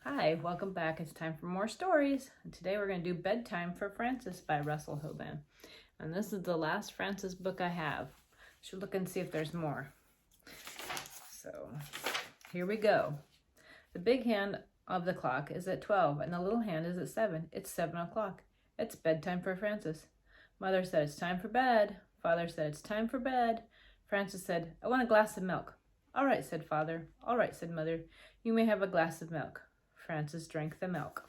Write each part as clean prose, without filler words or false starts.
Hi, welcome back. It's time for more stories. And today we're going to do Bedtime for Frances by Russell Hoban. And this is the last Frances book I have. Should look and see if there's more. So here we go. The big hand of the clock is at 12 and the little hand is at 7. It's 7 o'clock. It's bedtime for Frances. Mother said it's time for bed. Father said it's time for bed. Frances said, I want a glass of milk. All right, said Father. All right, said Mother. You may have a glass of milk. Frances drank the milk.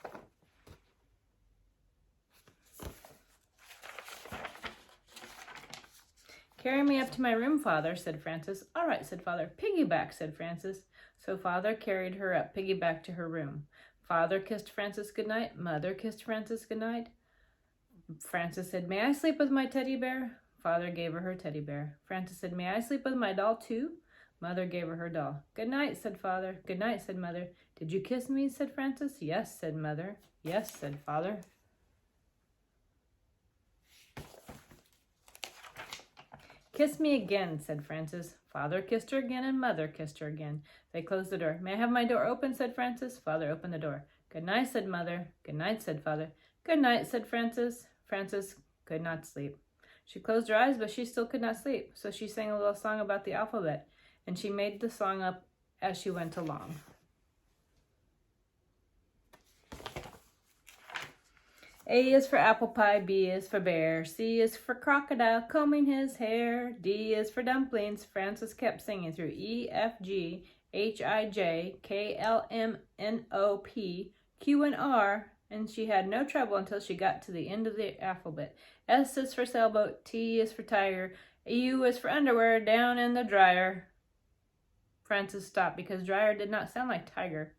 Carry me up to my room, Father, said Frances. All right, said Father. Piggyback, said Frances. So Father carried her up, piggyback to her room. Father kissed Frances goodnight. Mother kissed Frances goodnight. Frances said, May I sleep with my teddy bear? Father gave her teddy bear. Frances said, May I sleep with my doll too? Mother gave her doll. Good night, said Father. Good night, said Mother. Did you kiss me, said Frances. Yes, said Mother. Yes, said Father. Kiss me again, said Frances. Father kissed her again and Mother kissed her again. They closed the door. May I have my door open, said Frances. Father opened the door. Good night, said Mother. Good night, said Father. Good night, said Frances. Frances could not sleep. She closed her eyes, but she still could not sleep. So she sang a little song about the alphabet, and she made the song up as she went along. A is for apple pie, B is for bear, C is for crocodile combing his hair, D is for dumplings. Frances kept singing through E, F, G, H, I, J, K, L, M, N, O, P, Q, and R, and she had no trouble until she got to the end of the alphabet. S is for sailboat, T is for tiger, U is for underwear down in the dryer. Frances stopped because dryer did not sound like tiger.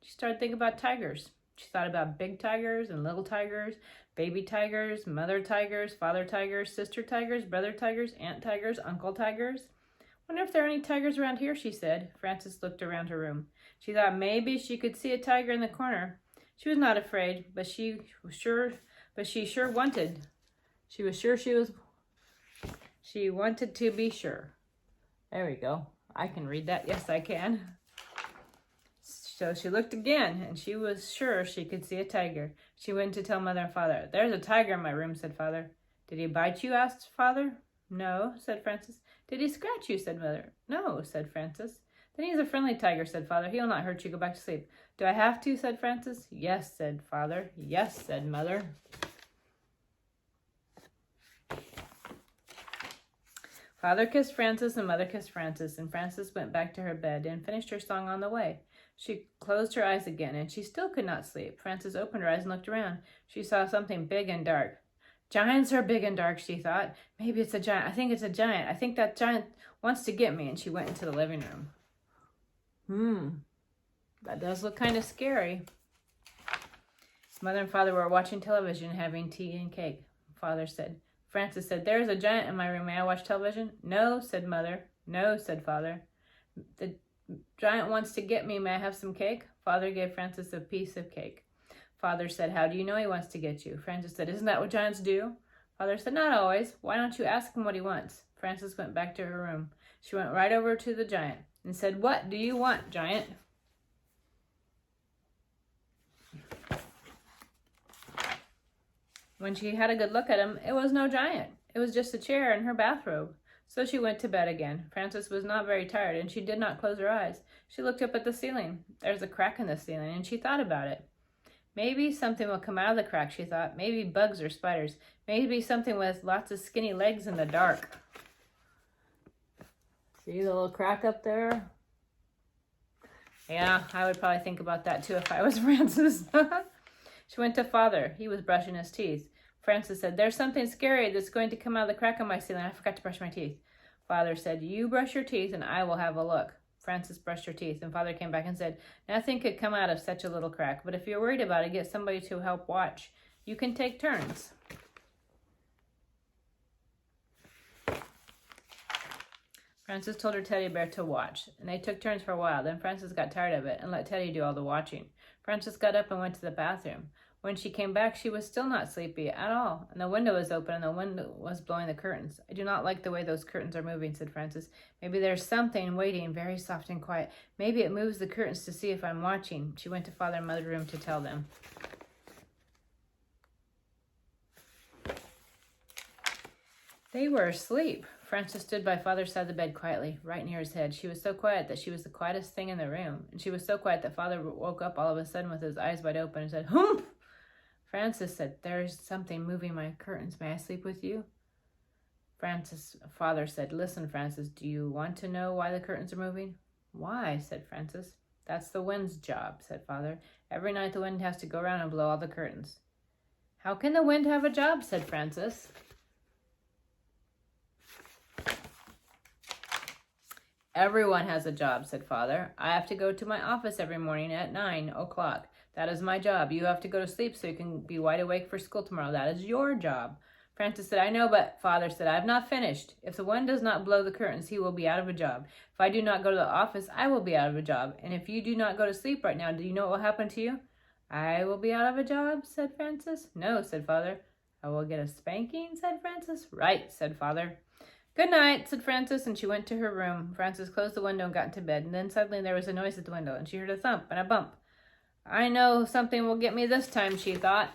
She started thinking about tigers. She thought about big tigers and little tigers, baby tigers, mother tigers, father tigers, sister tigers, brother tigers, aunt tigers, uncle tigers. Wonder if there are any tigers around here, she said. Frances looked around her room. She thought maybe she could see a tiger in the corner. She was not afraid, but she wanted to be sure. There we go. I can read that. Yes, I can. So she looked again, and she was sure she could see a tiger. She went to tell Mother and Father. There's a tiger in my room, said Father. Did he bite you, asked Father. No, said Frances. Did he scratch you, said Mother. No, said Frances. Then he's a friendly tiger, said Father. He will not hurt you. Go back to sleep. Do I have to, said Frances. Yes, said Father. Yes, said Mother. Father kissed Frances and Mother kissed Frances, and Frances went back to her bed and finished her song on the way. She closed her eyes again, and she still could not sleep. Frances opened her eyes and looked around. She saw something big and dark. Giants are big and dark, she thought. Maybe it's a giant. I think it's a giant. I think that giant wants to get me, and she went into the living room. That does look kind of scary. Mother and Father were watching television, having tea and cake. Frances said, There's a giant in my room. May I watch television? No, said Mother. No, said Father. The giant wants to get me. May I have some cake? Father gave Frances a piece of cake. Father said, How do you know he wants to get you? Frances said, Isn't that what giants do? Father said, Not always. Why don't you ask him what he wants? Frances went back to her room. She went right over to the giant and said, What do you want, giant? When she had a good look at him, it was no giant. It was just a chair and her bathrobe. So she went to bed again. Frances was not very tired, and she did not close her eyes. She looked up at the ceiling. There's a crack in the ceiling, and she thought about it. Maybe something will come out of the crack, she thought. Maybe bugs or spiders. Maybe something with lots of skinny legs in the dark. See the little crack up there? Yeah, I would probably think about that too if I was Frances. She went to Father. He was brushing his teeth. Frances said, There's something scary that's going to come out of the crack in my ceiling. I forgot to brush my teeth. Father said, You brush your teeth and I will have a look. Frances brushed her teeth, and Father came back and said, Nothing could come out of such a little crack, but if you're worried about it, get somebody to help watch. You can take turns. Frances told her teddy bear to watch, and they took turns for a while. Then Frances got tired of it and let Teddy do all the watching. Frances got up and went to the bathroom. When she came back, she was still not sleepy at all, and the window was open, and the wind was blowing the curtains. I do not like the way those curtains are moving, said Frances. Maybe there's something waiting, very soft and quiet. Maybe it moves the curtains to see if I'm watching. She went to Father and Mother's room to tell them. They were asleep. Frances stood by Father's side of the bed quietly, right near his head. She was so quiet that she was the quietest thing in the room, and she was so quiet that Father woke up all of a sudden with his eyes wide open and said, "Humph!" Frances said, "There's something moving my curtains. May I sleep with you?" Father said, "Listen, Frances, do you want to know why the curtains are moving?" "Why?" said Frances. "That's the wind's job," said Father. "Every night the wind has to go around and blow all the curtains." "How can the wind have a job?" said Frances. "Everyone has a job," said Father. "I have to go to my office every morning at 9 o'clock. That is my job. You have to go to sleep so you can be wide awake for school tomorrow. That is your job." Frances said, "I know, but," Father said, "I have not finished. If the wind does not blow the curtains, he will be out of a job. If I do not go to the office, I will be out of a job. And if you do not go to sleep right now, do you know what will happen to you?" "I will be out of a job," said Frances. "No," said Father. "I will get a spanking," said Frances. "Right," said Father. "Good night," said Frances, and she went to her room. Frances closed the window and got into bed, and then suddenly there was a noise at the window, and she heard a thump and a bump. "I know something will get me this time," she thought.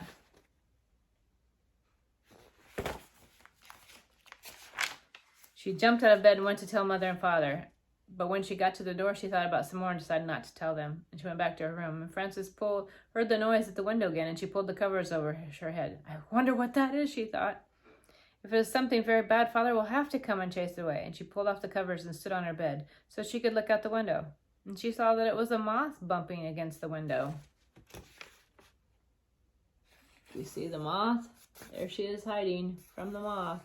She jumped out of bed and went to tell Mother and Father. But when she got to the door, she thought about some more and decided not to tell them. And she went back to her room. And Frances heard the noise at the window again, and she pulled the covers over her head. "I wonder what that is," she thought. "If it is something very bad, Father will have to come and chase it away." And she pulled off the covers and stood on her bed so she could look out the window. And she saw that it was a moth bumping against the window. You see the moth? There she is hiding from the moth.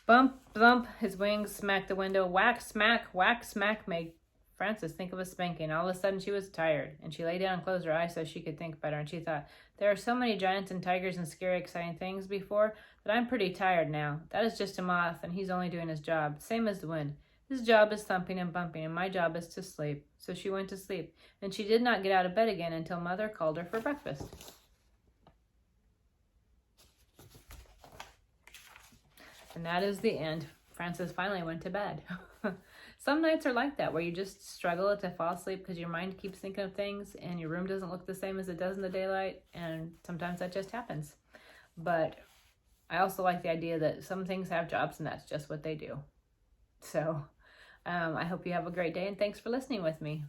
Bump, thump, his wings smacked the window. Whack, smack, made Frances think of a spanking. All of a sudden she was tired, and she lay down and closed her eyes so she could think better. And she thought, there are so many giants and tigers and scary, exciting things before that I'm pretty tired now. That is just a moth, and he's only doing his job, same as the wind. His job is thumping and bumping, and my job is to sleep. So she went to sleep, and she did not get out of bed again until Mother called her for breakfast. And that is the end. Frances finally went to bed. Some nights are like that, where you just struggle to fall asleep because your mind keeps thinking of things and your room doesn't look the same as it does in the daylight, and sometimes that just happens. But I also like the idea that some things have jobs and that's just what they do. So I hope you have a great day, and thanks for listening with me.